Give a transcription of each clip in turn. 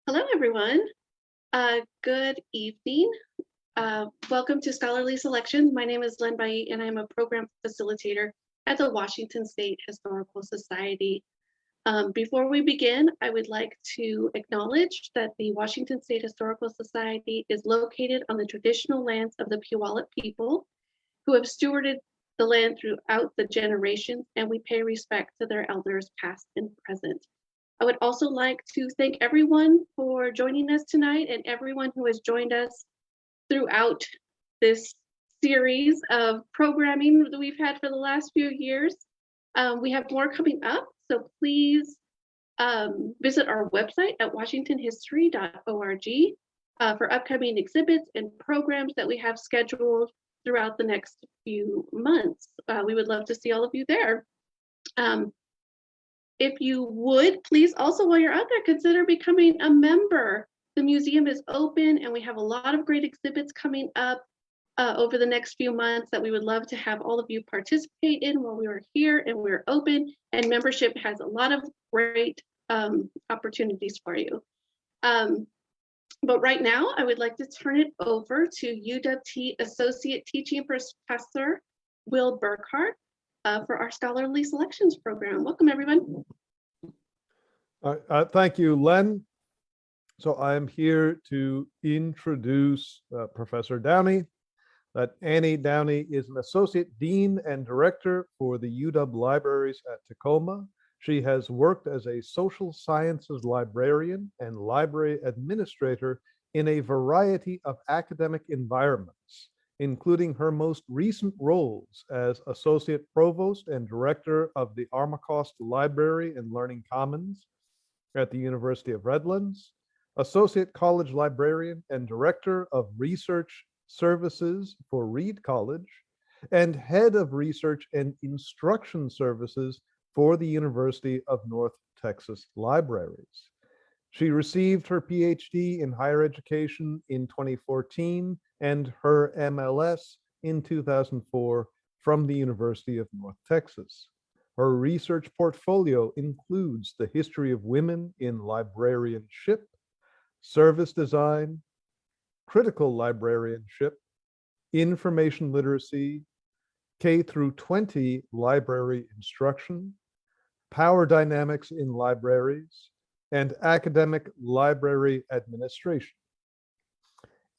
Hello, everyone. Good evening. Welcome to Scholarly Selections. My name is Len Bai, and I'm a program facilitator at the Washington State Historical Society. Before we begin, I would like to acknowledge that the Washington State Historical Society is located on the traditional lands of the Puyallup people who have stewarded the land throughout the generations, and we pay respect to their elders past and present. I would also like to thank everyone for joining us tonight and everyone who has joined us throughout this series of programming that we've had for the last few years. We have more coming up, so please visit our website at washingtonhistory.org for upcoming exhibits and programs that we have scheduled throughout the next few months. We would love to see all of you there. If you would, please also, while you're out there, consider becoming a member. The museum is open and we have a lot of great exhibits coming up over the next few months that we would love to have all of you participate in while we are here and we're open, and membership has a lot of great opportunities for you. But right now, I would like to turn it over to UWT Associate Teaching Professor Will Burkhart for our Scholarly Selections program. Welcome, everyone. Thank you, Len. So I'm here to introduce Professor Downey. Annie Downey is an Associate Dean and Director for the UW Libraries at Tacoma. She has worked as a social sciences librarian and library administrator in a variety of academic environments, including her most recent roles as Associate Provost and Director of the Armacost Library and Learning Commons at the University of Redlands, Associate College Librarian and Director of Research Services for Reed College, and Head of Research and Instruction Services for the University of North Texas Libraries. She received her PhD in higher education in 2014 and her MLS in 2004 from the University of North Texas. Her research portfolio includes the history of women in librarianship, service design, critical librarianship, information literacy, K-20 library instruction, power dynamics in libraries, and academic library administration.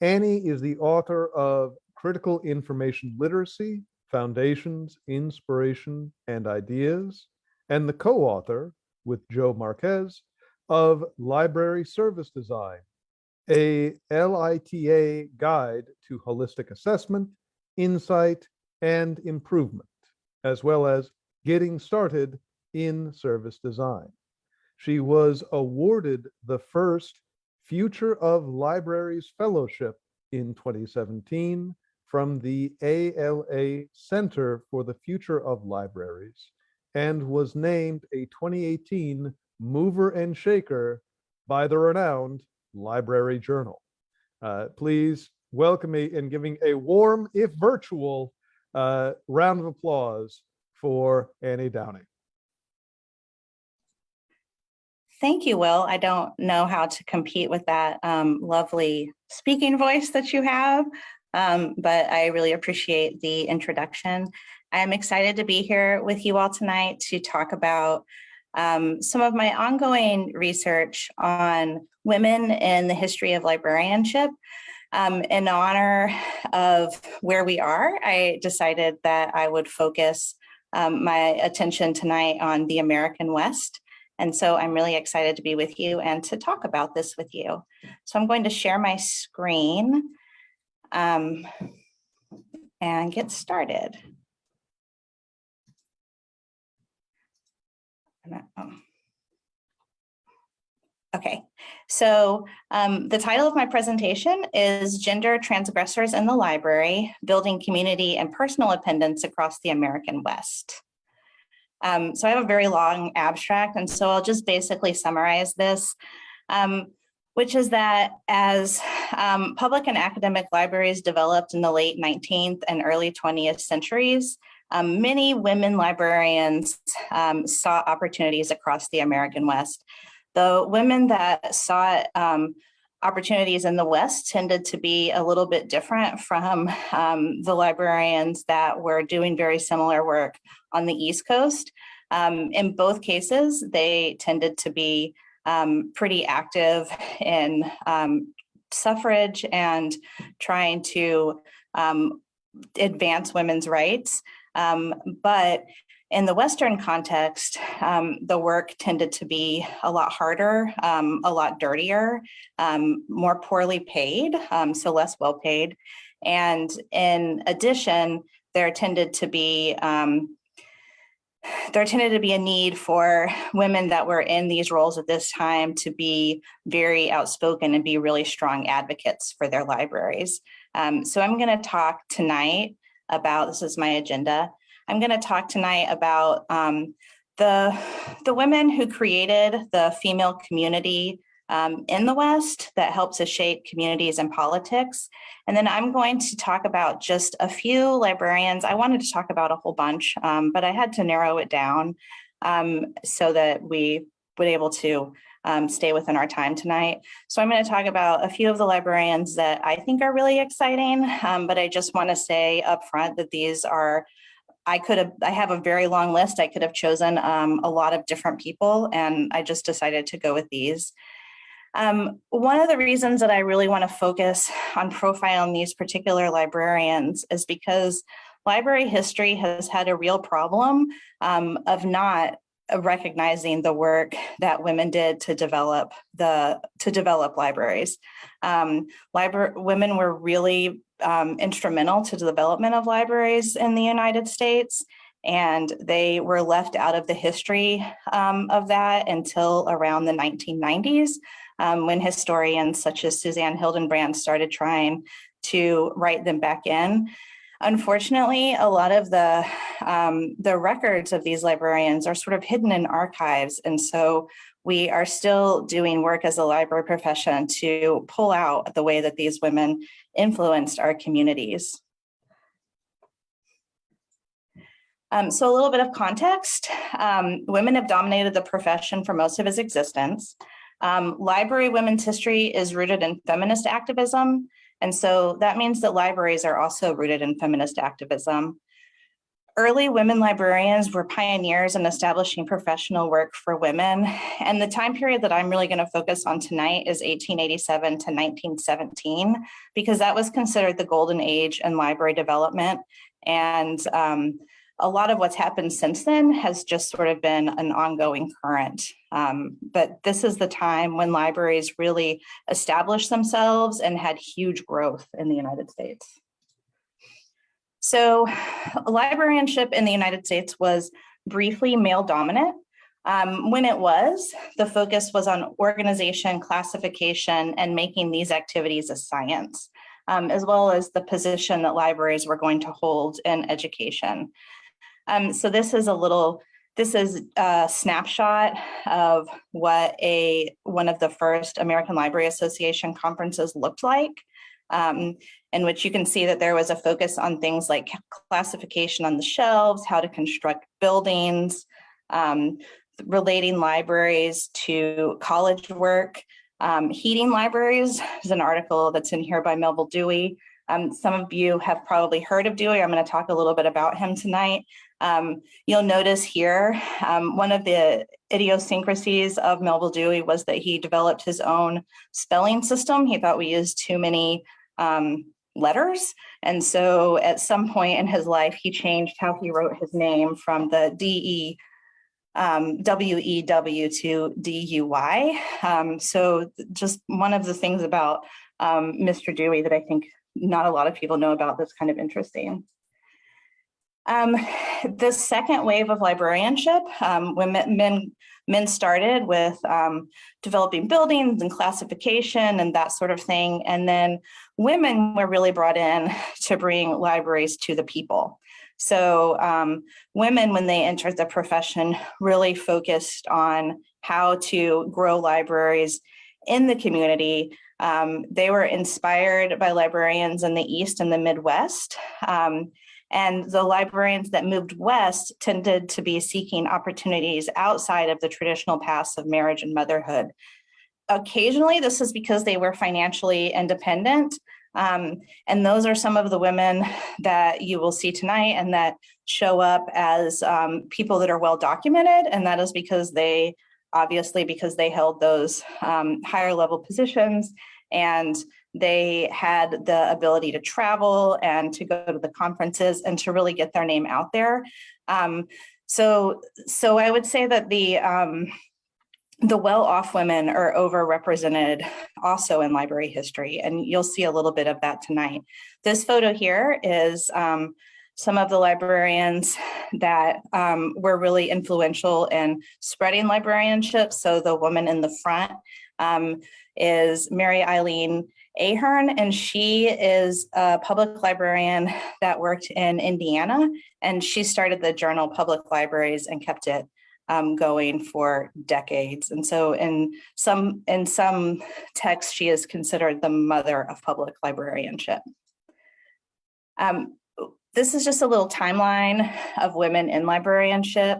Annie is the author of Critical Information Literacy, Foundations, Inspiration, and Ideas, and the co-author with Joe Marquez of Library Service Design, a LITA guide to holistic assessment, insight, and improvement, as well as getting started in service design. She was awarded the first Future of Libraries Fellowship in 2017 from the ALA Center for the Future of Libraries and was named a 2018 Mover and Shaker by the renowned Library Journal. Please welcome me in giving a warm, if virtual, round of applause for Annie Downey. Thank you, Will. I don't know how to compete with that lovely speaking voice that you have, but I really appreciate the introduction. I'm excited to be here with you all tonight to talk about some of my ongoing research on women in the history of librarianship. In honor of where we are, I decided that I would focus my attention tonight on the American West. And so I'm really excited to be with you and to talk about this with you. So I'm going to share my screen and get started. Okay, so the title of my presentation is Gender Transgressors in the Library, Building Community and Personal Independence Across the American West. So I have a very long abstract, and so I'll just basically summarize this, which is that as public and academic libraries developed in the late 19th and early 20th centuries, many women librarians saw opportunities across the American West. The women that sought opportunities in the West tended to be a little bit different from the librarians that were doing very similar work on the East Coast. In both cases, they tended to be pretty active in suffrage and trying to advance women's rights. But in the Western context, the work tended to be a lot harder, a lot dirtier, more poorly paid, so less well paid. And in addition, there tended to be a need for women that were in these roles at this time to be very outspoken and be really strong advocates for their libraries. So I'm going to talk tonight about, this is my agenda, I'm going to talk tonight about the women who created the female community in the West that helped to shape communities and politics. And then I'm going to talk about just a few librarians. I wanted to talk about a whole bunch, but I had to narrow it down so that we would be able to stay within our time tonight. So I'm going to talk about a few of the librarians that I think are really exciting, but I just want to say up front that these are, I have a very long list. I could have chosen a lot of different people, and I just decided to go with these. One of the reasons that I really want to focus on profiling these particular librarians is because library history has had a real problem of not recognizing the work that women did to develop libraries. Women were really instrumental to the development of libraries in the United States, and they were left out of the history of that until around the 1990s, when historians such as Suzanne Hildenbrand started trying to write them back in. Unfortunately, a lot of the records of these librarians are sort of hidden in archives, and so we are still doing work as a library profession to pull out the way that these women influenced our communities. So a little bit of context. Women have dominated the profession for most of its existence. Library women's history is rooted in feminist activism, and so that means that libraries are also rooted in feminist activism. Early women librarians were pioneers in establishing professional work for women, and the time period that I'm really going to focus on tonight is 1887 to 1917, because that was considered the golden age in library development, and a lot of what's happened since then has just sort of been an ongoing current. But this is the time when libraries really established themselves and had huge growth in the United States. So librarianship in the United States was briefly male dominant. When it was, the focus was on organization, classification, and making these activities a science, as well as the position that libraries were going to hold in education. So this is a snapshot of what one of the first American Library Association conferences looked like, in which you can see that there was a focus on things like classification on the shelves, how to construct buildings, relating libraries to college work, heating libraries. There's an article that's in here by Melville Dewey. Some of you have probably heard of Dewey. I'm going to talk a little bit about him tonight. You'll notice here, one of the idiosyncrasies of Melville Dewey was that he developed his own spelling system. He thought we used too many letters. And so at some point in his life, he changed how he wrote his name from the W-E-W to D-U-Y. So just one of the things about Mr. Dewey that I think not a lot of people know about that's kind of interesting. The second wave of librarianship, men started with developing buildings and classification and that sort of thing. And then women were really brought in to bring libraries to the people. So women, when they entered the profession, really focused on how to grow libraries in the community. They were inspired by librarians in the East and the Midwest. And the librarians that moved west tended to be seeking opportunities outside of the traditional paths of marriage and motherhood. Occasionally, this is because they were financially independent. And those are some of the women that you will see tonight and that show up as people that are well documented. And that is because they, obviously, because they held those higher level positions and they had the ability to travel and to go to the conferences and to really get their name out there. So I would say that the well-off women are overrepresented also in library history, and you'll see a little bit of that tonight. This photo here is some of the librarians that were really influential in spreading librarianship. So the woman in the front is Mary Eileen Ahern, and she is a public librarian that worked in Indiana, and she started the journal Public Libraries and kept it going for decades. And so in some texts, she is considered the mother of public librarianship. This is just a little timeline of women in librarianship.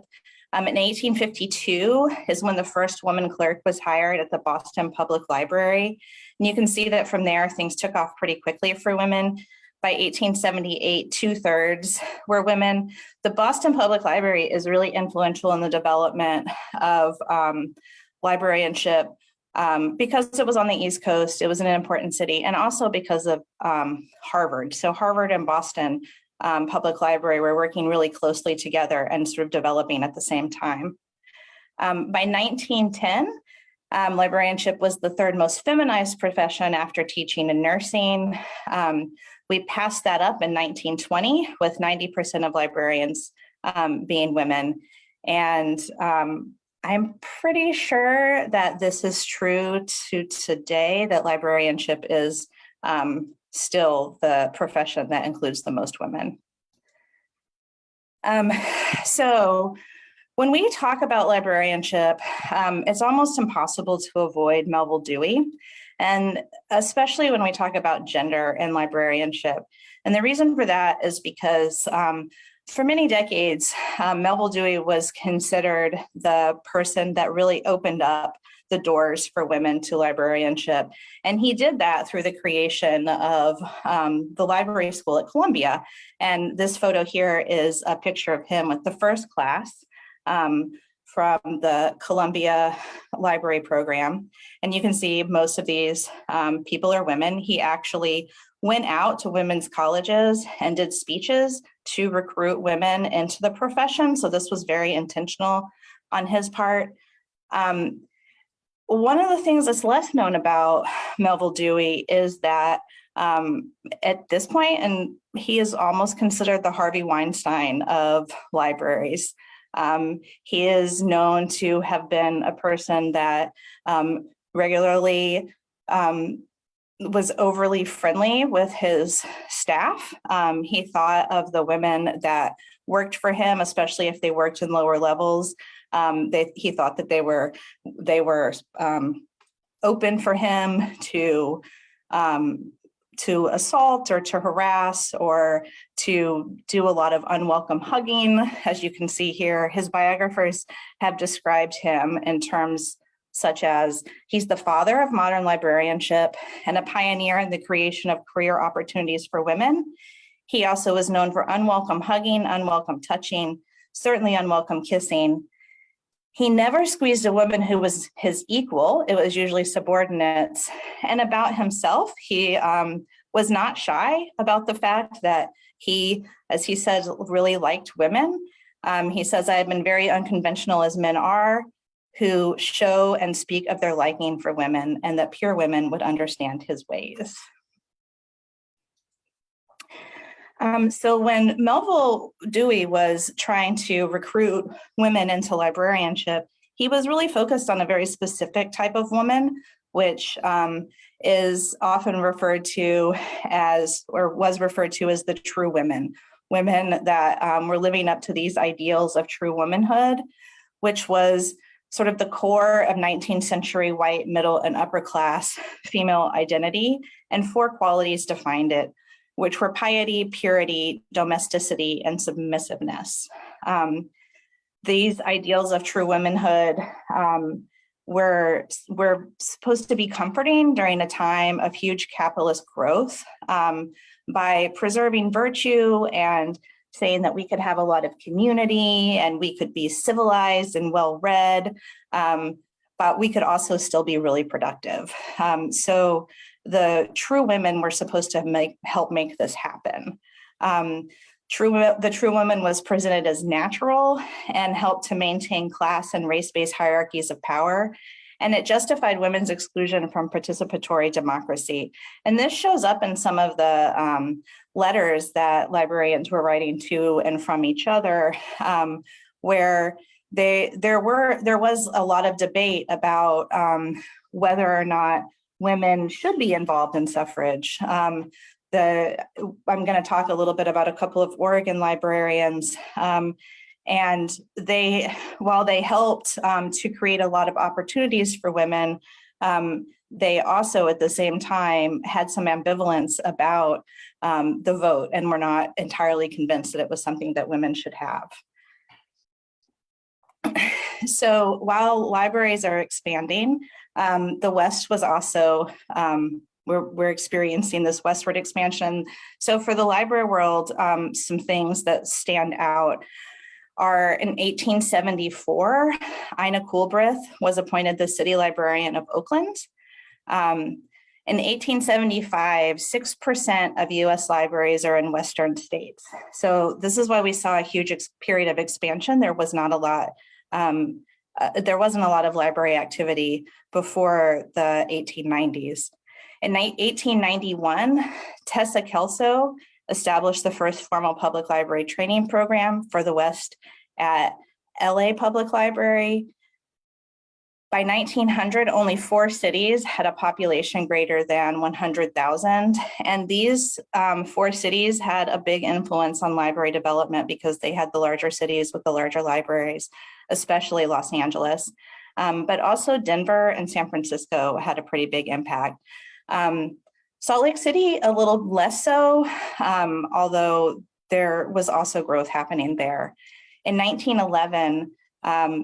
In 1852 is when the first woman clerk was hired at the Boston Public Library. And you can see that from there, things took off pretty quickly for women. By 1878, 2/3 were women. The Boston Public Library is really influential in the development of librarianship because it was on the East Coast, it was an important city, and also because of Harvard. So Harvard and Boston Public Library were working really closely together and sort of developing at the same time. By 1910, librarianship was the third most feminized profession after teaching and nursing. We passed that up in 1920 with 90% of librarians being women. And I'm pretty sure that this is true to today, that librarianship is still the profession that includes the most women. So when we talk about librarianship, it's almost impossible to avoid Melville Dewey, and especially when we talk about gender and librarianship. And the reason for that is because for many decades, Melville Dewey was considered the person that really opened up the doors for women to librarianship. And he did that through the creation of the library school at Columbia. And this photo here is a picture of him with the first class from the Columbia Library Program. And you can see most of these people are women. He actually went out to women's colleges and did speeches to recruit women into the profession. So this was very intentional on his part. One of the things that's less known about Melville Dewey is that at this point, and he is almost considered the Harvey Weinstein of libraries. He is known to have been a person that regularly was overly friendly with his staff. He thought of the women that worked for him, especially if they worked in lower levels. He thought that they were open for him to assault or to harass or to do a lot of unwelcome hugging. As you can see here, his biographers have described him in terms such as he's the father of modern librarianship and a pioneer in the creation of career opportunities for women. He also is known for unwelcome hugging, unwelcome touching, certainly unwelcome kissing. He never squeezed a woman who was his equal. It was usually subordinates. And about himself, he was not shy about the fact that he, as he said, really liked women. He says, "I have been very unconventional as men are, who show and speak of their liking for women, and that pure women would understand his ways." So when Melville Dewey was trying to recruit women into librarianship, he was really focused on a very specific type of woman, which is often referred to as, or was referred to as the true women, women that were living up to these ideals of true womanhood, which was sort of the core of 19th century white middle and upper class female identity, and four qualities defined it. which were piety, purity, domesticity, and submissiveness. These ideals of true womanhood were supposed to be comforting during a time of huge capitalist growth by preserving virtue and saying that we could have a lot of community and we could be civilized and well-read, but we could also still be really productive. So the true women were supposed to help make this happen. The true woman was presented as natural and helped to maintain class and race-based hierarchies of power. And it justified women's exclusion from participatory democracy. And this shows up in some of the letters that librarians were writing to and from each other, where there was a lot of debate about whether or not women should be involved in suffrage. I'm going to talk a little bit about a couple of Oregon librarians, and while they helped to create a lot of opportunities for women, they also at the same time had some ambivalence about the vote and were not entirely convinced that it was something that women should have. So while libraries are expanding, the West was also, we're experiencing this westward expansion. So for the library world, some things that stand out are in 1874, Ina Culbreth was appointed the city librarian of Oakland. In 1875, 6% of US libraries are in Western states. So this is why we saw a huge period of expansion. There was not a lot, there wasn't a lot of library activity before the 1890s. In 1891, Tessa Kelso established the first formal public library training program for the West at LA Public Library. By 1900, only 4 cities had a population greater than 100,000. And these 4 cities had a big influence on library development because they had the larger cities with the larger libraries, especially Los Angeles. But also Denver and San Francisco had a pretty big impact. Salt Lake City, a little less so, although there was also growth happening there. In 1911,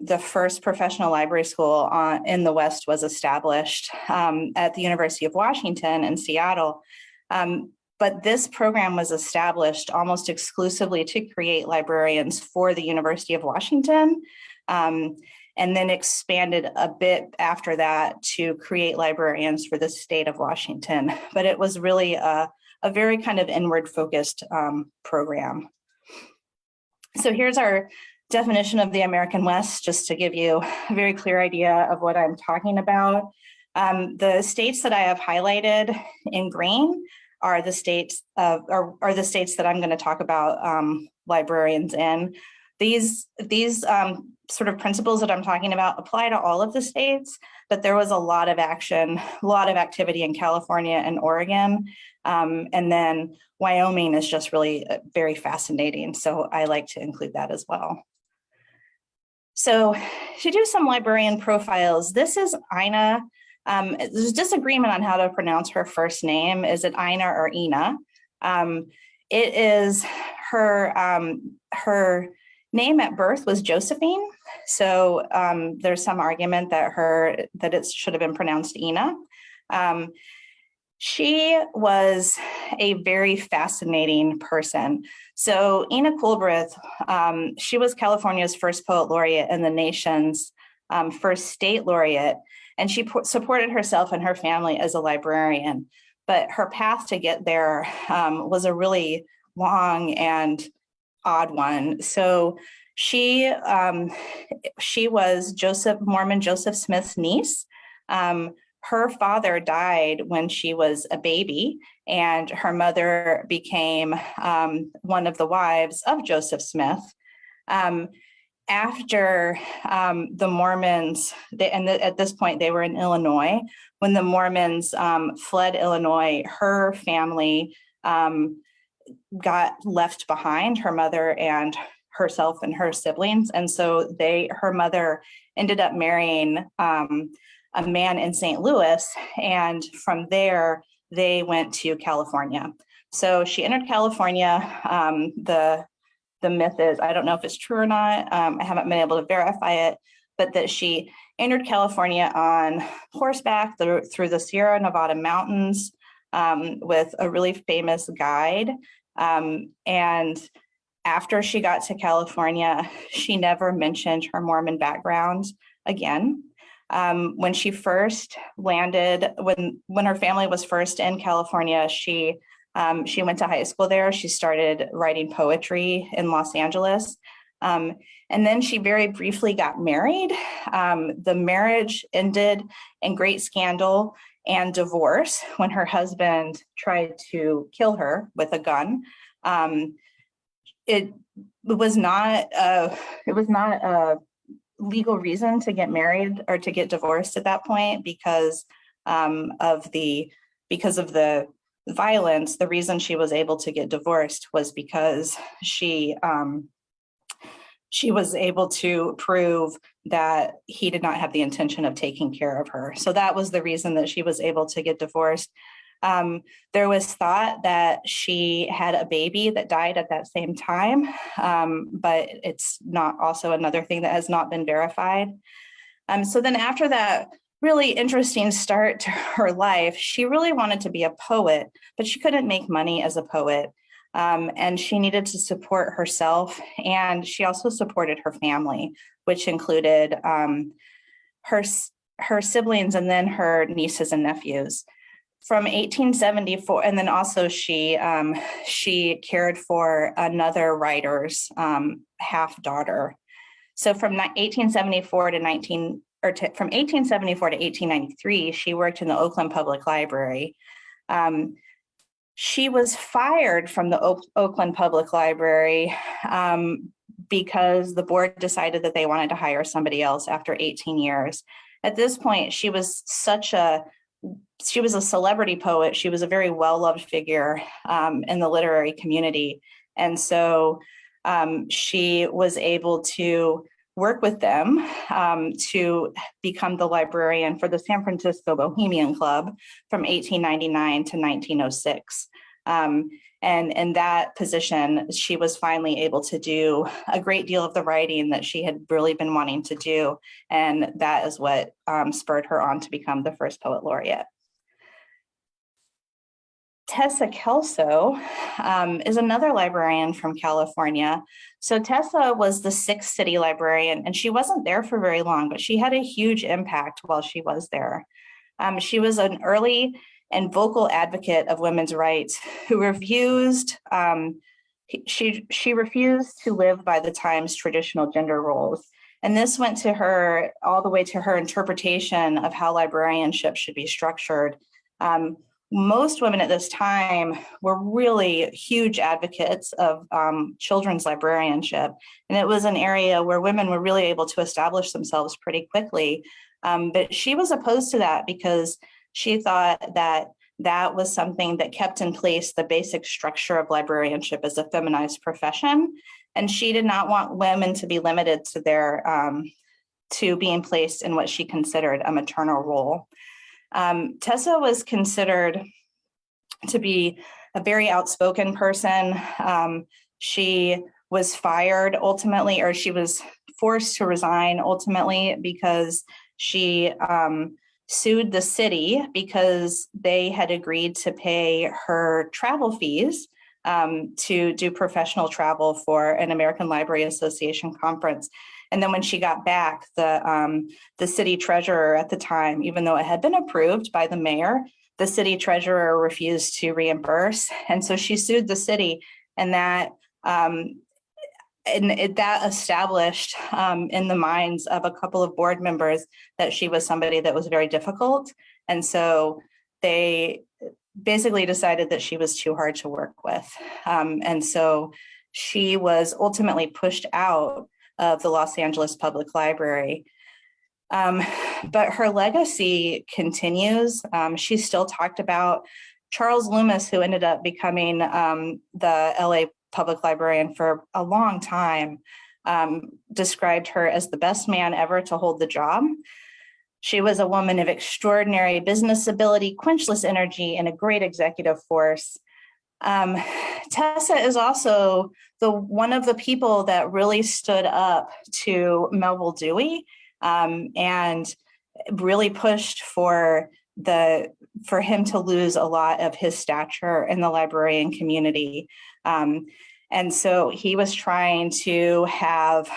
the first professional library school in the West was established at the University of Washington in Seattle. But this program was established almost exclusively to create librarians for the University of Washington, and then expanded a bit after that to create librarians for the state of Washington. But it was really a very kind of inward focused program. So here's our definition of the American West, just to give you a very clear idea of what I'm talking about. The states that I have highlighted in green are the states are the states that I'm going to talk about librarians in. These sort of principles that I'm talking about apply to all of the states, but there was a lot of action, a lot of activity in California and Oregon. And then Wyoming is just really very fascinating. So I like to include that as well. So to do some librarian profiles, this is Ina. There's disagreement on how to pronounce her first name. Is it Ina or Ina? It is her name at birth was Josephine. So there's some argument that it should have been pronounced Ina. She was a very fascinating person. So Ina Culbreth, she was California's first poet laureate and the nation's first state laureate. And she supported herself and her family as a librarian. But her path to get there was a really long and odd one. So she was Mormon Joseph Smith's niece. Her father died when she was a baby, and her mother became one of the wives of Joseph Smith. After the Mormons, at this point they were in Illinois, when the Mormons fled Illinois, her family got left behind, her mother and herself and her siblings. And so her mother ended up marrying a man in St. Louis, and from there they went to California. So she entered California. The myth is, I don't know if it's true or not, I haven't been able to verify it, but that she entered California on horseback through the Sierra Nevada mountains with a really famous guide. And after she got to California, she never mentioned her Mormon background again. When she first landed, when her family was first in California, she went to high school there. She started writing poetry in Los Angeles. And then she very briefly got married. The marriage ended in great scandal and divorce when her husband tried to kill her with a gun. It was not a legal reason to get married or to get divorced at that point because of the violence. The reason she was able to get divorced was because she was able to prove that he did not have the intention of taking care of her. So that was the reason that she was able to get divorced. There was thought that she had a baby that died at that same time, but it's not also another thing that has not been verified. So then after that really interesting start to her life, she really wanted to be a poet, but she couldn't make money as a poet. And she needed to support herself, and she also supported her family, which included her siblings and then her nieces and nephews. From 1874, and then also she cared for another writer's half daughter. So from 1874 to 1893, she worked in the Oakland Public Library. She was fired from the Oakland Public Library because the board decided that they wanted to hire somebody else after 18 years. At this point, she was a celebrity poet. She was a very well-loved figure in the literary community. And so she was able to work with them to become the librarian for the San Francisco Bohemian Club from 1899 to 1906. And in that position, she was finally able to do a great deal of the writing that she had really been wanting to do. And that is what spurred her on to become the first poet laureate. Tessa Kelso is another librarian from California. So Tessa was the 6th city librarian, and she wasn't there for very long, but she had a huge impact while she was there. She was an early and vocal advocate of women's rights who refused, she refused to live by the time's traditional gender roles. And this went to her all the way to her interpretation of how librarianship should be structured. Most women at this time were really huge advocates of children's librarianship. And it was an area where women were really able to establish themselves pretty quickly. But she was opposed to that because she thought that that was something that kept in place the basic structure of librarianship as a feminized profession. And she did not want women to be limited to to being placed in what she considered a maternal role. Tessa was considered to be a very outspoken person. She was fired ultimately, or she was forced to resign ultimately because she sued the city because they had agreed to pay her travel fees to do professional travel for an American Library Association conference. And then when she got back, the city treasurer at the time, even though it had been approved by the mayor, the city treasurer refused to reimburse. And so she sued the city, and that established in the minds of a couple of board members that she was somebody that was very difficult. And so they basically decided that she was too hard to work with. And so she was ultimately pushed out of the Los Angeles Public Library. But her legacy continues. She's still talked about. Charles Loomis, who ended up becoming the LA public librarian for a long time, described her as the best man ever to hold the job. She was a woman of extraordinary business ability, quenchless energy, and a great executive force. Tessa is also one of the people that really stood up to Melville Dewey and really pushed for him to lose a lot of his stature in the librarian community. And so he was trying to have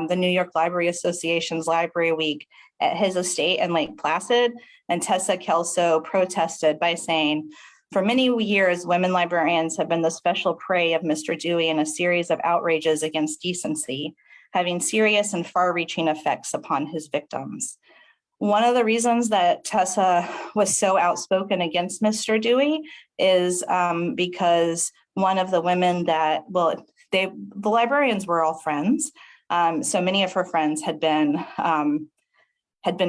the New York Library Association's Library Week at his estate in Lake Placid, and Tessa Kelso protested by saying, "For many years, women librarians have been the special prey of Mr. Dewey in a series of outrages against decency, having serious and far-reaching effects upon his victims." One of the reasons that Tessa was so outspoken against Mr. Dewey is because one of the women that, the librarians were all friends. So many of her friends had been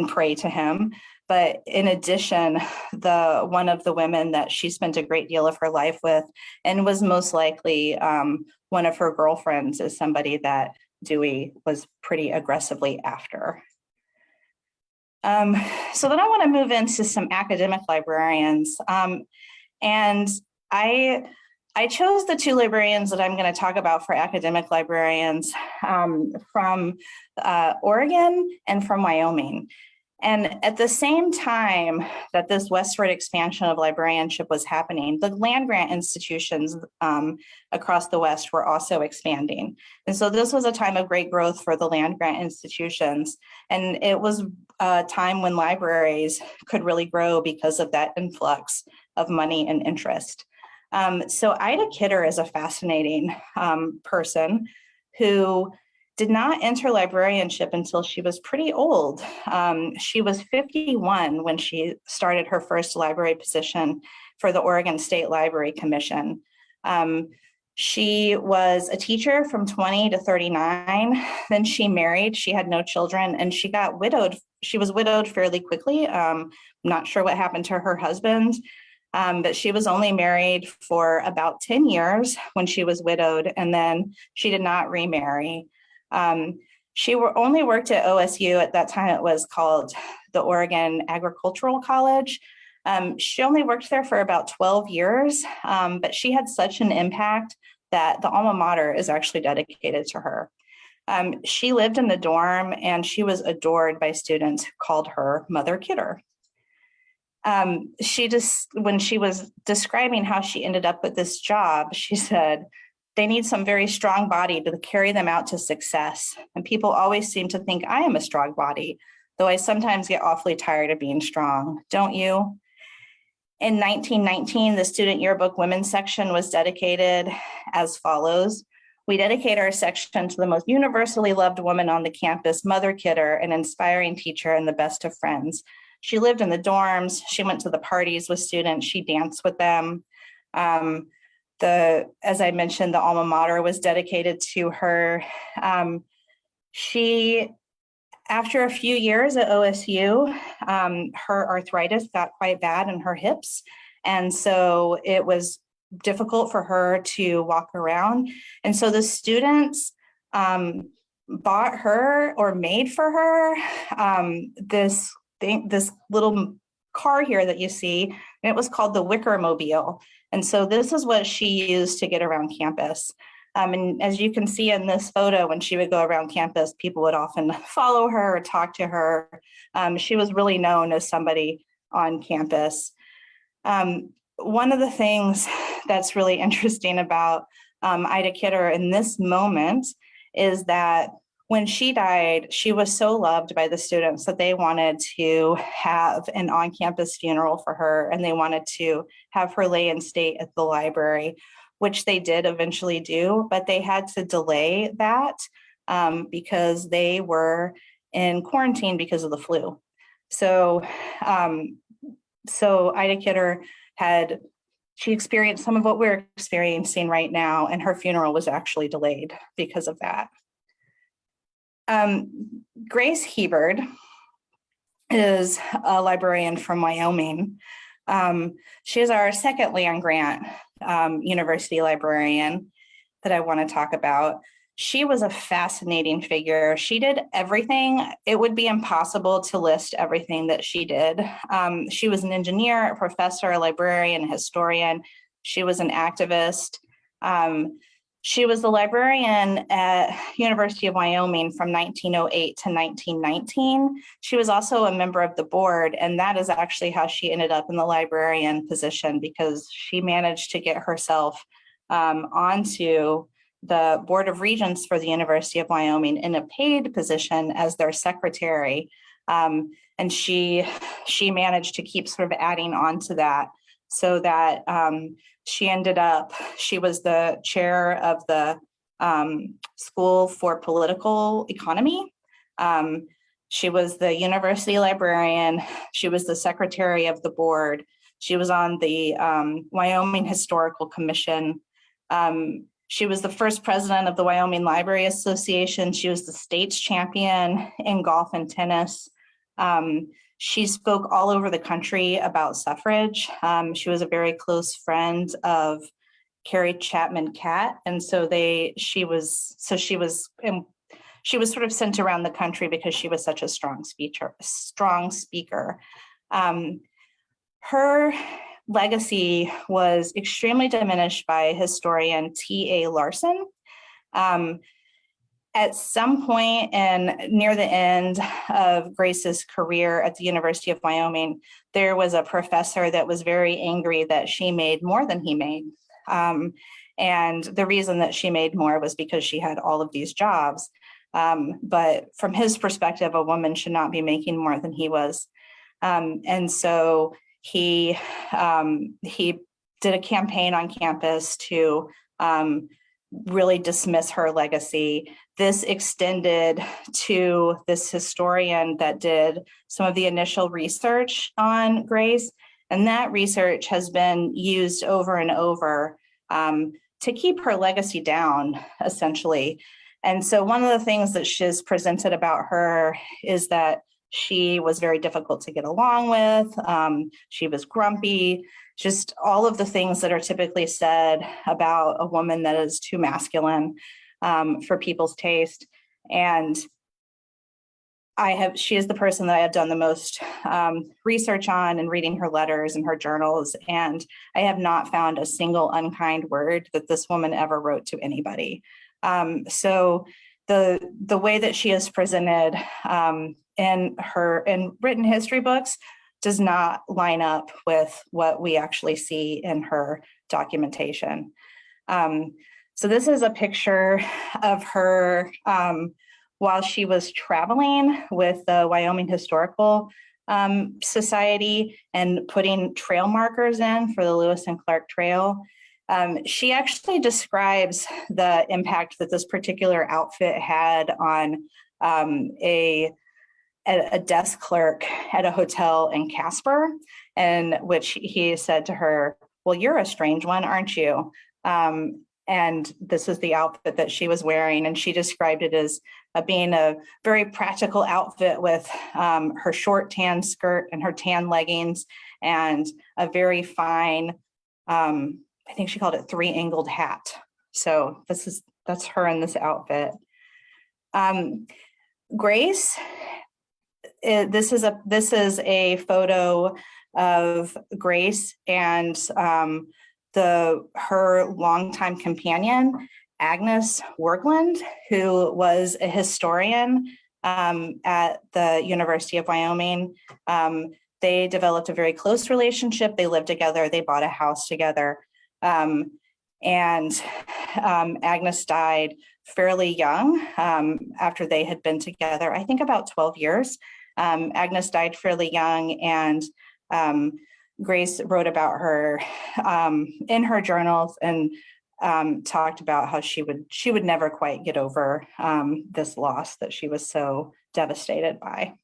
prey to him. But in addition, one of the women that she spent a great deal of her life with and was most likely one of her girlfriends is somebody that Dewey was pretty aggressively after. So then I want to move into some academic librarians. And I chose the two librarians that I'm going to talk about for academic librarians from Oregon and from Wyoming. And at the same time that this westward expansion of librarianship was happening, the land-grant institutions across the West were also expanding. And so this was a time of great growth for the land-grant institutions. And it was a time when libraries could really grow because of that influx of money and interest. So Ida Kidder is a fascinating person who did not enter librarianship until she was pretty old. She was 51 when she started her first library position for the Oregon State Library Commission. She was a teacher from 20 to 39. Then she married, she had no children, and she got widowed. She was widowed fairly quickly. Not sure what happened to her husband, but she was only married for about 10 years when she was widowed, and then she did not remarry. She only worked at OSU. At that time, it was called the Oregon Agricultural College. She only worked there for about 12 years, but she had such an impact that the alma mater is actually dedicated to her. She lived in the dorm and she was adored by students who called her Mother Kidder. When she was describing how she ended up with this job, she said, "They need some very strong body to carry them out to success. And people always seem to think I am a strong body, though I sometimes get awfully tired of being strong. Don't you?" In 1919, the student yearbook women's section was dedicated as follows: "We dedicate our section to the most universally loved woman on the campus, Mother Kidder, an inspiring teacher and the best of friends. She lived in the dorms. She went to the parties with students. She danced with them." As I mentioned, the alma mater was dedicated to her. After a few years at OSU, her arthritis got quite bad in her hips. And so it was difficult for her to walk around. And so the students bought her or made for her this little car here that you see, and it was called the Wickermobile. And so this is what she used to get around campus. And as you can see in this photo, when she would go around campus, people would often follow her or talk to her. She was really known as somebody on campus. One of the things that's really interesting about Ida Kidder in this moment is that when she died, she was so loved by the students that they wanted to have an on-campus funeral for her, and they wanted to have her lay in state at the library, which they did eventually do, but they had to delay that because they were in quarantine because of the flu. So Ida Kidder she experienced some of what we're experiencing right now, and her funeral was actually delayed because of that. Grace Heberd is a librarian from Wyoming. She is our second land-grant university librarian that I want to talk about. She was a fascinating figure. She did everything. It would be impossible to list everything that she did. She was an engineer, a professor, a librarian, a historian. She was an activist. She was the librarian at University of Wyoming from 1908 to 1919. She was also a member of the board, and that is actually how she ended up in the librarian position, because she managed to get herself onto the Board of Regents for the University of Wyoming in a paid position as their secretary. And she managed to keep sort of adding on to that, so that she was the chair of the School for Political Economy. She was the university librarian. She was the secretary of the board. She was on the Wyoming Historical Commission. She was the first president of the Wyoming Library Association. She was the state's champion in golf and tennis. She spoke all over the country about suffrage. She was a very close friend of Carrie Chapman Catt, and so she was sort of sent around the country because she was such a strong speaker. Her legacy was extremely diminished by historian T.A. Larson. At some point near the end of Grace's career at the University of Wyoming, there was a professor that was very angry that she made more than he made. And the reason that she made more was because she had all of these jobs. But from his perspective, a woman should not be making more than he was. And so he did a campaign on campus to really dismiss her legacy. This extended to this historian that did some of the initial research on Grace, and that research has been used over and over to keep her legacy down, essentially. And so one of the things that she's presented about her is that she was very difficult to get along with. She was grumpy, just all of the things that are typically said about a woman that is too masculine for people's taste. And she is the person that I have done the most research on and reading her letters and her journals. And I have not found a single unkind word that this woman ever wrote to anybody. So the way that she is presented in written history books does not line up with what we actually see in her documentation. So this is a picture of her while she was traveling with the Wyoming Historical Society and putting trail markers in for the Lewis and Clark Trail. She actually describes the impact that this particular outfit had on a desk clerk at a hotel in Casper, in which he said to her, "Well, you're a strange one, aren't you?" And this is the outfit that she was wearing, and she described it as being a very practical outfit with her short tan skirt and her tan leggings and a very fine, I think she called it 3-angled hat. So that's her in this outfit. Grace, this is a photo of Grace and her longtime companion, Agnes Workland, who was a historian at the University of Wyoming. They developed a very close relationship. They lived together. They bought a house together. And Agnes died fairly young after they had been together, I think about 12 years. Agnes died fairly young, and Grace wrote about her in her journals and talked about how she would never quite get over this loss that she was so devastated by.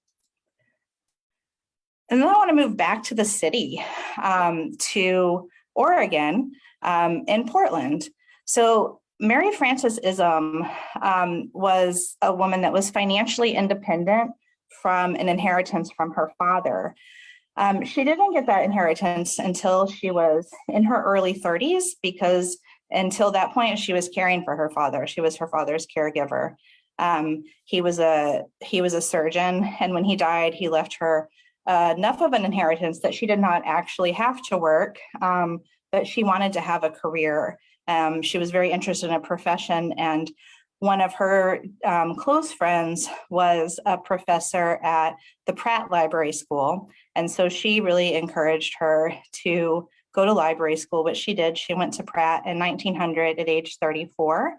And then I want to move back to the city, to Oregon, in Portland. So Mary Frances Ism was a woman that was financially independent from an inheritance from her father. She didn't get that inheritance until she was in her early 30s, because until that point, she was caring for her father. She was her father's caregiver. He was a surgeon, and when he died, he left her enough of an inheritance that she did not actually have to work, but she wanted to have a career. She was very interested in a profession, and one of her close friends was a professor at the Pratt Library School. And so she really encouraged her to go to library school, which she did. She went to Pratt in 1900 at age 34.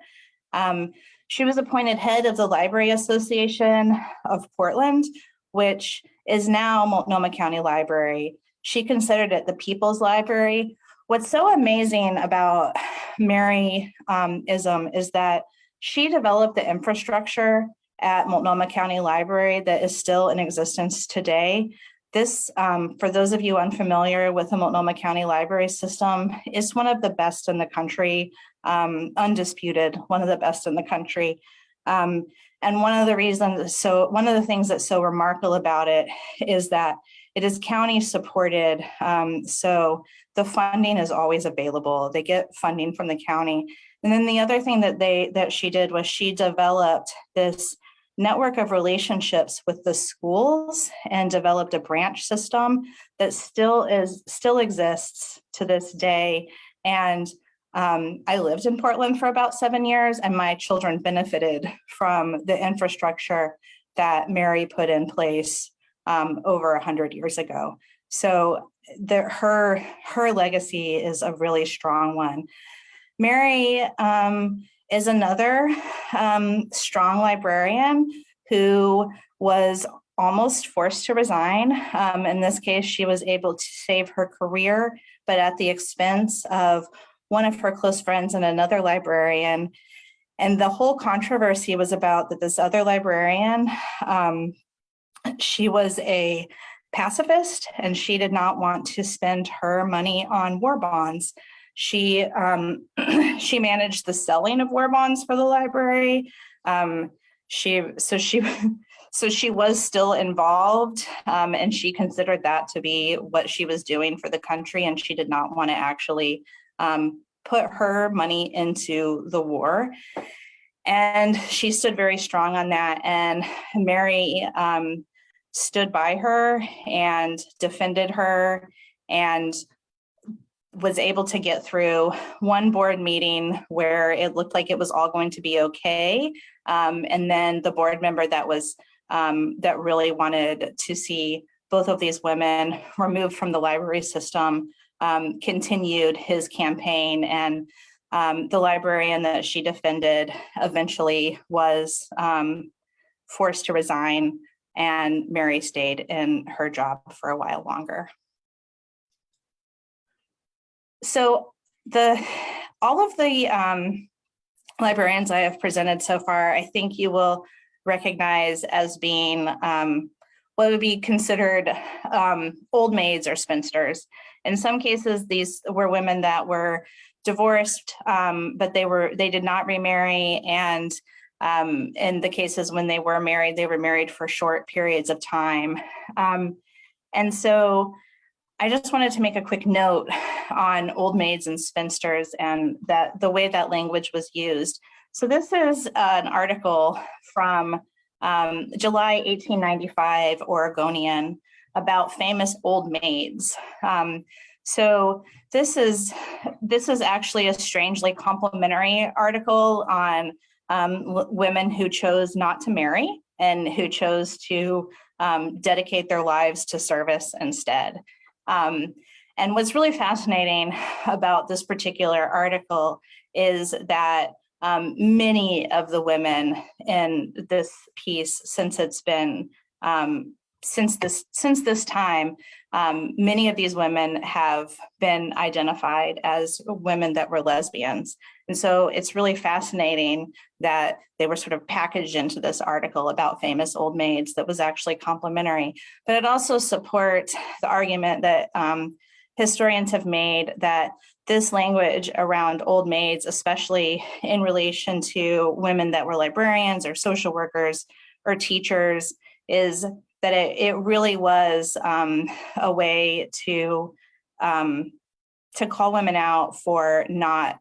She was appointed head of the Library Association of Portland, which is now Multnomah County Library. She considered it the People's Library. What's so amazing about Mary-ism is that she developed the infrastructure at Multnomah County Library that is still in existence today. This, for those of you unfamiliar with the Multnomah County Library system, is one of the best in the country, undisputed, one of the best in the country. And one of the things that's so remarkable about it is that it is county supported. So the funding is always available. They get funding from the county. And then the other thing that she did was she developed this network of relationships with the schools and developed a branch system that still exists to this day. And I lived in Portland for about 7 years, and my children benefited from the infrastructure that Mary put in place over 100 years ago. So her legacy is a really strong one. Mary is another strong librarian who was almost forced to resign. In this case, she was able to save her career, but at the expense of one of her close friends and another librarian. And the whole controversy was about that this other librarian, she was a pacifist, and she did not want to spend her money on war bonds. She managed the selling of war bonds for the library. She was still involved, and she considered that to be what she was doing for the country, and she did not want to actually put her money into the war. And she stood very strong on that, and Mary stood by her and defended her and was able to get through one board meeting where it looked like it was all going to be okay. And then the board member that really wanted to see both of these women removed from the library system continued his campaign, and the librarian that she defended eventually was forced to resign, and Mary stayed in her job for a while longer. So all of the librarians I have presented so far, I think you will recognize as being what would be considered old maids or spinsters. In some cases, these were women that were divorced, but they did not remarry, and in the cases when they were married for short periods of time. And so I just wanted to make a quick note on old maids and spinsters and that the way that language was used. So this is an article from July 1895 Oregonian about famous old maids. So this is actually a strangely complimentary article on women who chose not to marry and who chose to dedicate their lives to service instead. And what's really fascinating about this particular article is that many of the women in this piece, since it's been since this time, many of these women have been identified as women that were lesbians. And so it's really fascinating that they were sort of packaged into this article about famous old maids that was actually complimentary. But it also supports the argument that historians have made that this language around old maids, especially in relation to women that were librarians or social workers or teachers, is that it really was a way to call women out for not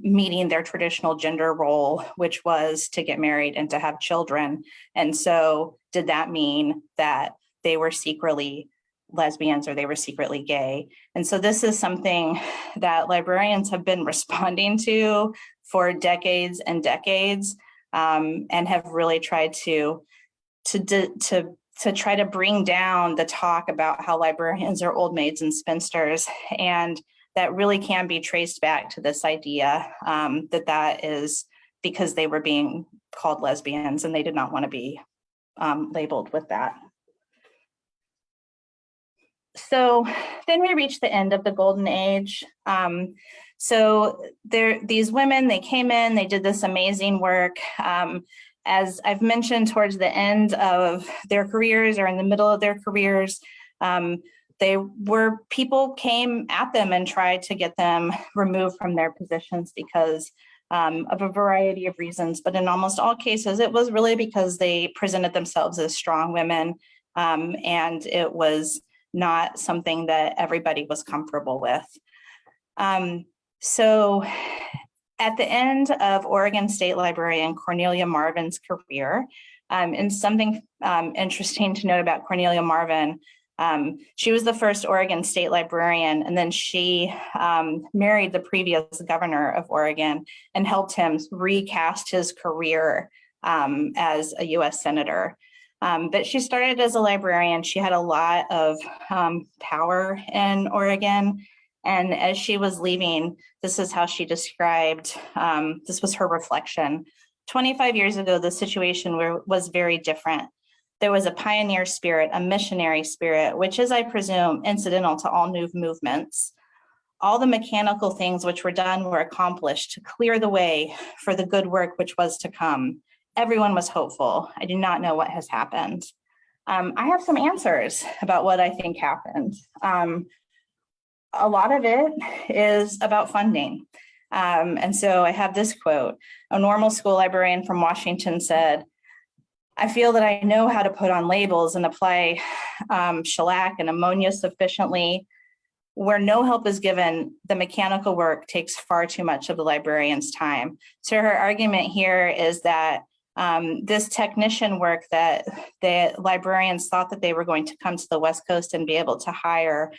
meeting their traditional gender role, which was to get married and to have children. And so did that mean that they were secretly lesbians or they were secretly gay. And so this is something that librarians have been responding to for decades and decades, and have really tried to try to bring down the talk about how librarians are old maids and spinsters. And that really can be traced back to this idea that is because they were being called lesbians and they did not want to be labeled with that. So then we reached the end of the golden age. So these women, they came in, they did this amazing work. As I've mentioned, towards the end of their careers or in the middle of their careers, people came at them and tried to get them removed from their positions because of a variety of reasons. But in almost all cases, it was really because they presented themselves as strong women, and it was not something that everybody was comfortable with. So at the end of Oregon State Librarian Cornelia Marvin's career, and something interesting to note about Cornelia Marvin, she was the first Oregon State Librarian, and then she married the previous governor of Oregon and helped him recast his career as a US Senator. But she started as a librarian. She had a lot of power in Oregon. And as she was leaving, this is how she described, this was her reflection. 25 years ago, the situation was very different. There was a pioneer spirit, a missionary spirit, which is, I presume, incidental to all new movements. All the mechanical things which were done were accomplished to clear the way for the good work which was to come. Everyone was hopeful. I do not know what has happened. I have some answers about what I think happened. A lot of it is about funding. And so I have this quote. A normal school librarian from Washington said, "I feel that I know how to put on labels and apply shellac and ammonia sufficiently. Where no help is given, the mechanical work takes far too much of the librarian's time." So her argument here is that this technician work that the librarians thought that they were going to come to the West Coast and be able to hire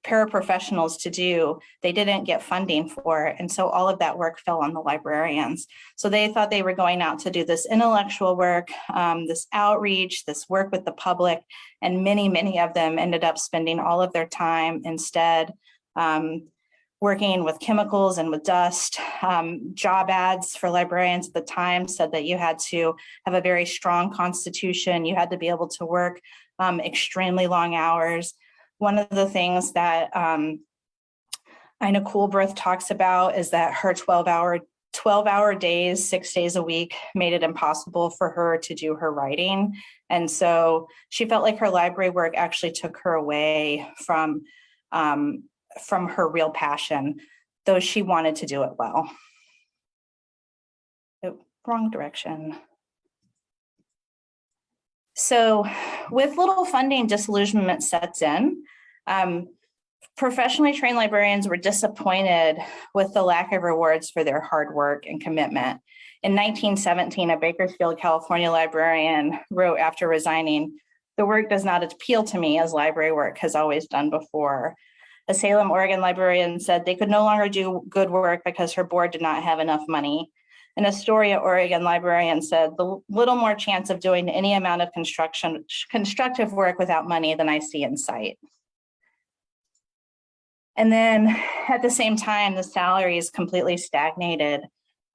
paraprofessionals to do, they didn't get funding for it. And so all of that work fell on the librarians. So they thought they were going out to do this intellectual work, this outreach, this work with the public, and many of them ended up spending all of their time instead working with chemicals and with dust. Job ads for librarians at the time said that you had to have a very strong constitution. You had to be able to work extremely long hours. One of the things that Ina Culbreth talks about is that her 12-hour days, 6 days a week, made it impossible for her to do her writing. And so she felt like her library work actually took her away from her real passion, though she wanted to do it well. Oh, wrong direction. So with little funding, disillusionment sets in. Professionally trained librarians were disappointed with the lack of rewards for their hard work and commitment. In 1917, a Bakersfield, California librarian wrote after resigning, "The work does not appeal to me as library work has always done before." A Salem, Oregon librarian said they could no longer do good work because her board did not have enough money. An Astoria, Oregon librarian said, "The little more chance of doing any amount of constructive work without money than I see in sight." And then at the same time, the salaries completely stagnated.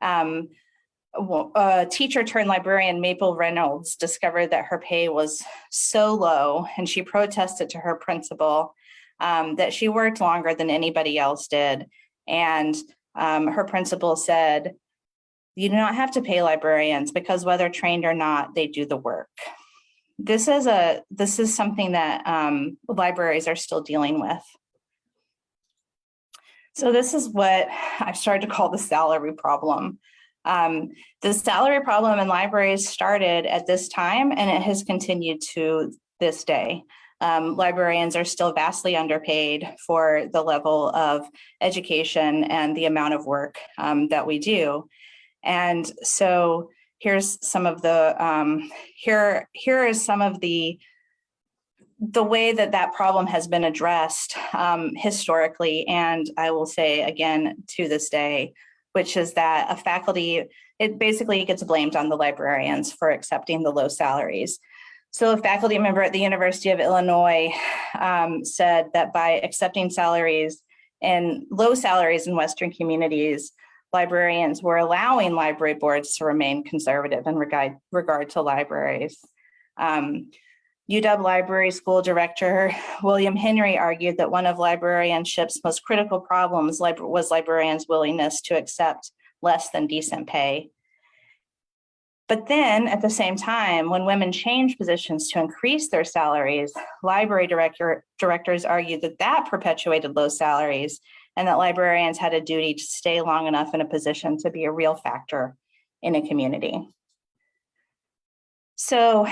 A teacher turned librarian, Maple Reynolds, discovered that her pay was so low, and she protested to her principal that she worked longer than anybody else did. And her principal said, "You do not have to pay librarians because whether trained or not, they do the work." This is something that libraries are still dealing with. So this is what I've started to call the salary problem. The salary problem in libraries started at this time, and it has continued to this day. Librarians are still vastly underpaid for the level of education and the amount of work that we do. And so here's some of the, here is some of the the way that that problem has been addressed historically, and I will say again to this day, which is that a faculty, it basically gets blamed on the librarians for accepting the low salaries. So a faculty member at the University of Illinois said that by accepting salaries and low salaries in Western communities, librarians were allowing library boards to remain conservative in regard to libraries. UW Library School Director William Henry argued that one of librarianship's most critical problems was librarians' willingness to accept less than decent pay. But then at the same time, when women changed positions to increase their salaries, library directors argued that that perpetuated low salaries and that librarians had a duty to stay long enough in a position to be a real factor in a community. So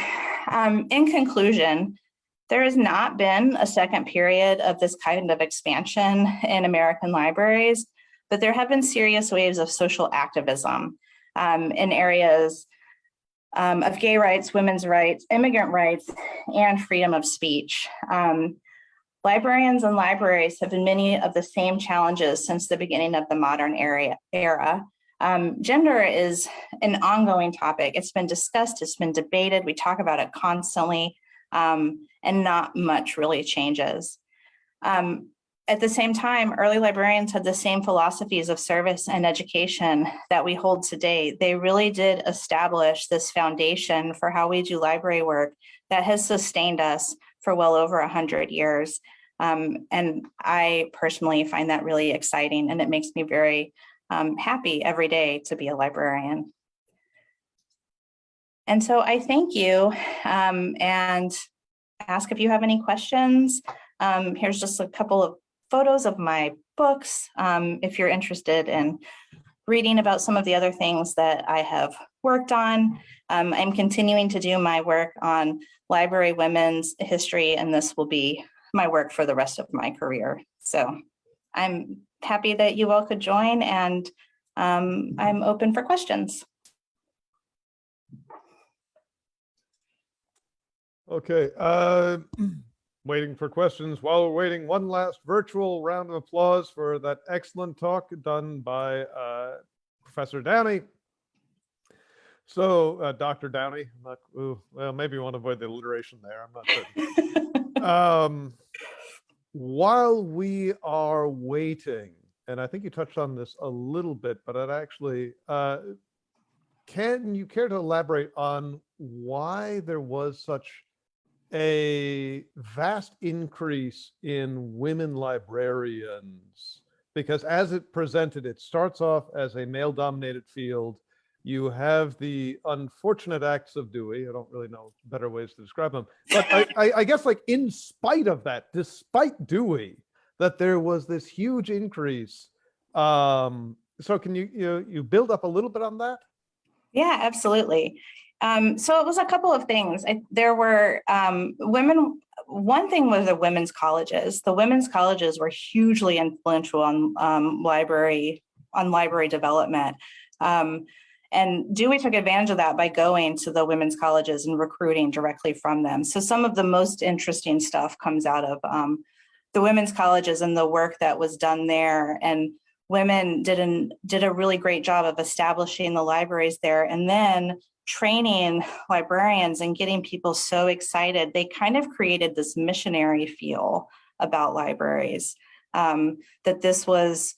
in conclusion, there has not been a second period of this kind of expansion in American libraries, but there have been serious waves of social activism in areas of gay rights, women's rights, immigrant rights, and freedom of speech. Librarians and libraries have had many of the same challenges since the beginning of the modern era. Gender is an ongoing topic. It's been discussed, it's been debated, we talk about it constantly, and not much really changes. At the same time, early librarians had the same philosophies of service and education that we hold today. They really did establish this foundation for how we do library work that has sustained us for well over 100 years. And I personally find that really exciting, and it makes me very happy every day to be a librarian. And so I thank you and ask if you have any questions. Here's just a couple of photos of my books. If you're interested in reading about some of the other things that I have worked on, I'm continuing to do my work on library women's history, and this will be my work for the rest of my career. So I'm happy that you all could join, and I'm open for questions. Okay, waiting for questions. While we're waiting, one last virtual round of applause for that excellent talk done by Professor Downey. So, Dr. Downey, well, maybe you want to avoid the alliteration there. I'm not certain. While we are waiting, and I think you touched on this a little bit, but it actually, can you care to elaborate on why there was such a vast increase in women librarians? Because as it presented, it starts off as a male-dominated field. You have the unfortunate acts of Dewey. I don't really know better ways to describe them. But I guess, like, in spite of that, despite Dewey, that there was this huge increase. So can you build up a little bit on that? Yeah, absolutely. So it was a couple of things. There were women. One thing was the women's colleges. The women's colleges were hugely influential on library development. And Dewey took advantage of that by going to the women's colleges and recruiting directly from them. So some of the most interesting stuff comes out of the women's colleges and the work that was done there. And women did a really great job of establishing the libraries there, and then training librarians and getting people so excited. They kind of created this missionary feel about libraries, that this was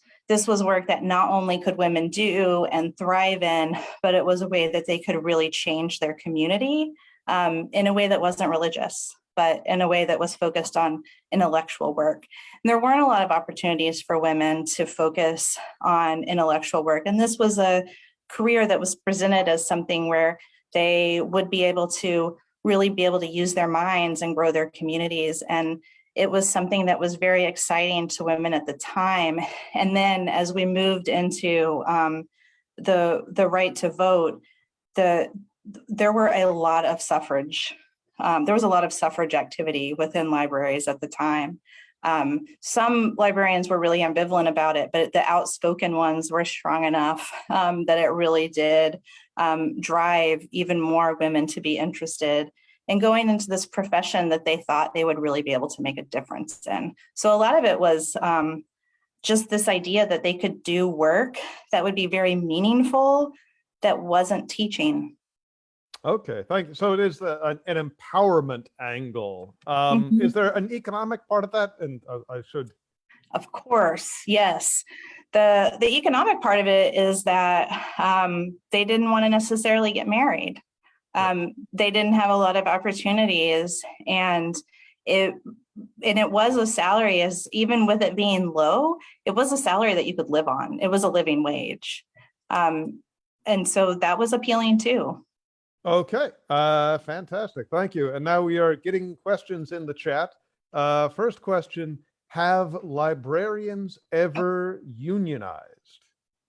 work that not only could women do and thrive in, but it was a way that they could really change their community in a way that wasn't religious, but in a way that was focused on intellectual work. And there weren't a lot of opportunities for women to focus on intellectual work. And this was a career that was presented as something where they would be able to really be able to use their minds and grow their communities. And it was something that was very exciting to women at the time. And then as we moved into the right to vote, there were a lot of suffrage. There was a lot of suffrage activity within libraries at the time. Some librarians were really ambivalent about it, but the outspoken ones were strong enough that it really did drive even more women to be interested and going into this profession that they thought they would really be able to make a difference in. So a lot of it was just this idea that they could do work that would be very meaningful that wasn't teaching. Okay, thank you. So it is an empowerment angle. Mhm. Is there an economic part of that? And I should. Of course, yes. The economic part of it is that they didn't want to necessarily get married. They didn't have a lot of opportunities, and it was a salary, as even with it being low, it was a salary that you could live on. It was a living wage. And so that was appealing too. Okay, fantastic. Thank you. And now we are getting questions in the chat. First question, have librarians ever unionized?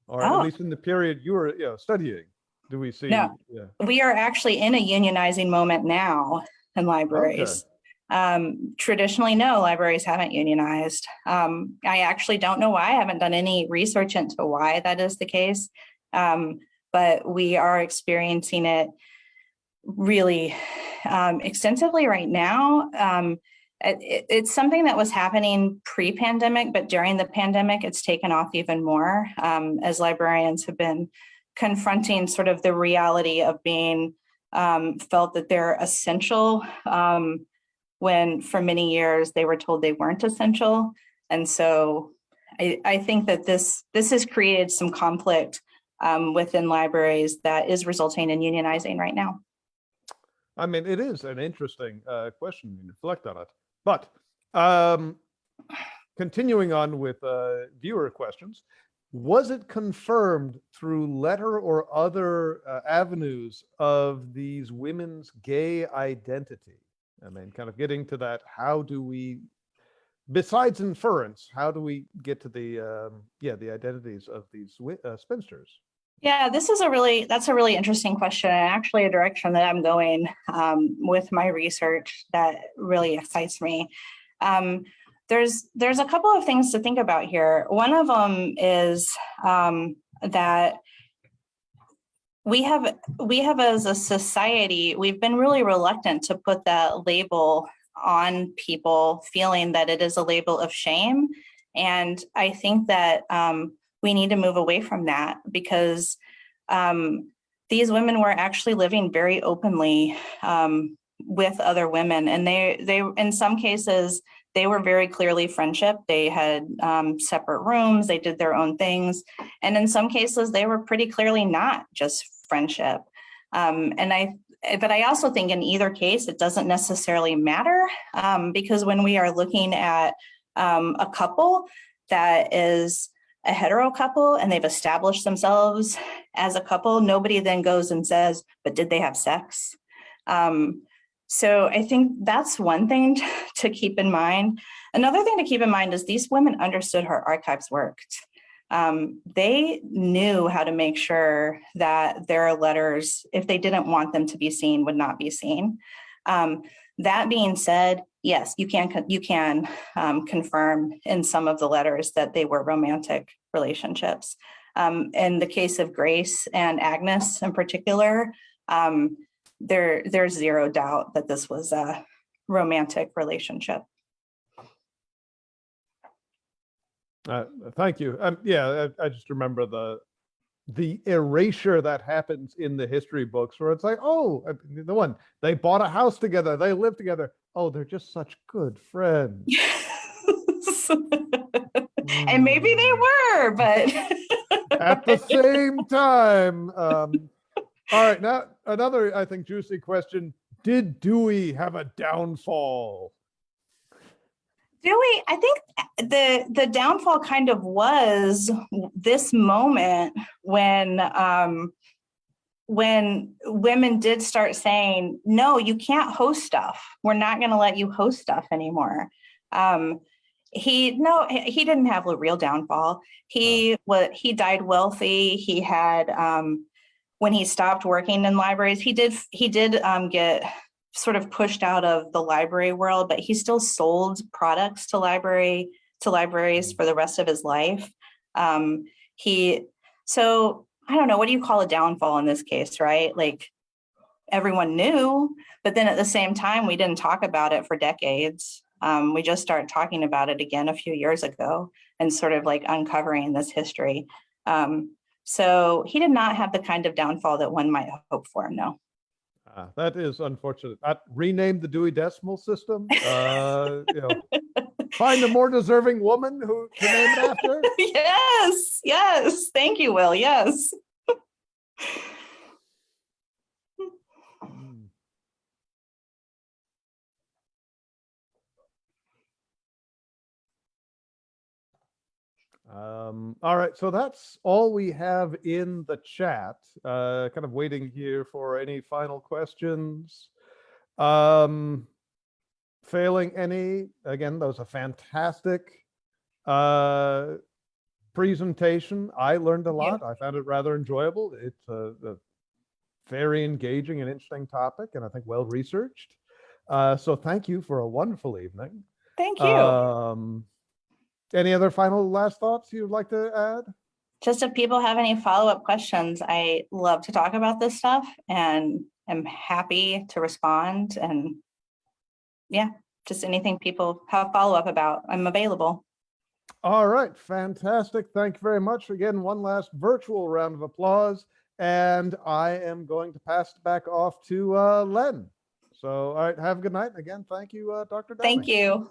Or at least in the period you were studying, do we see? No, yeah. We are actually in a unionizing moment now in libraries. Okay. Traditionally, no, libraries haven't unionized. I actually don't know why. I haven't done any research into why that is the case. But we are experiencing it really extensively right now. It's something that was happening pre-pandemic, but during the pandemic, it's taken off even more as librarians have been confronting sort of the reality of being felt that they're essential when for many years they were told they weren't essential. And so I think that this has created some conflict within libraries that is resulting in unionizing right now. I mean, it is an interesting question to reflect on it. But continuing on with viewer questions, was it confirmed through letter or other avenues of these women's gay identity? I mean, kind of getting to that, how do we, besides inference, how do we get to the identities of these spinsters? Yeah, that's a really interesting question, and actually a direction that I'm going with my research that really excites me. There's a couple of things to think about here. One of them is that we have as a society, we've been really reluctant to put that label on people, feeling that it is a label of shame. And I think that we need to move away from that, because these women were actually living very openly with other women, and they in some cases they were very clearly friendship. They had separate rooms, they did their own things, and in some cases they were pretty clearly not just friendship. But I also think in either case it doesn't necessarily matter, because when we are looking at a couple that is a hetero couple and they've established themselves as a couple, nobody then goes and says, but did they have sex? So I think that's one thing to keep in mind. Another thing to keep in mind is these women understood how archives worked. They knew how to make sure that their letters, if they didn't want them to be seen, would not be seen. That being said, yes, you can confirm in some of the letters that they were romantic relationships. In the case of Grace and Agnes in particular, there's zero doubt that this was a romantic relationship. Thank you. I just remember the erasure that happens in the history books, where it's like, oh, the one, they bought a house together, they lived together. Oh, they're just such good friends. And maybe they were, but at the same time. All right, now another, I think, juicy question. Did Dewey have a downfall? Dewey, I think the downfall kind of was this moment when women did start saying, no, you can't host stuff. We're not going to let you host stuff anymore. He didn't have a real downfall. He died wealthy. He had when he stopped working in libraries, he did get sort of pushed out of the library world, but he still sold products to libraries for the rest of his life. So I don't know, what do you call a downfall in this case, right? Like, everyone knew, but then at the same time, we didn't talk about it for decades. We just started talking about it again a few years ago and sort of like uncovering this history. So he did not have the kind of downfall that one might hope for, no. That is unfortunate. Rename the Dewey Decimal System. Find a more deserving woman who to name it after. Yes, yes. Thank you, Will. Yes. All right, so that's all we have in the chat. Kind of waiting here for any final questions. Failing any, again, that was a fantastic presentation. I learned a lot. I found it rather enjoyable. It's a very engaging and interesting topic, and I think well researched. So thank you for a wonderful evening. Thank you. Any other final last thoughts you'd like to add? Just if people have any follow-up questions, I love to talk about this stuff and am happy to respond. And yeah, just anything people have follow-up about, I'm available. All right, fantastic. Thank you very much. Again, one last virtual round of applause. And I am going to pass it back off to Len. So, all right, have a good night. Again, thank you, Dr. Downey. Thank you.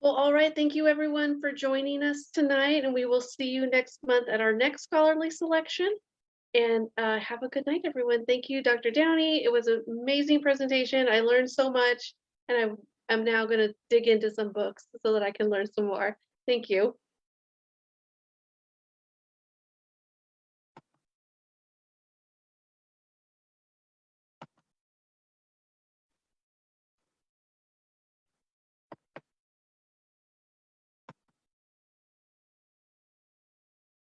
Well, all right. Thank you everyone for joining us tonight, and we will see you next month at our next scholarly selection. And have a good night, everyone. Thank you, Dr. Downey. It was an amazing presentation. I learned so much, and I'm now going to dig into some books so that I can learn some more. Thank you.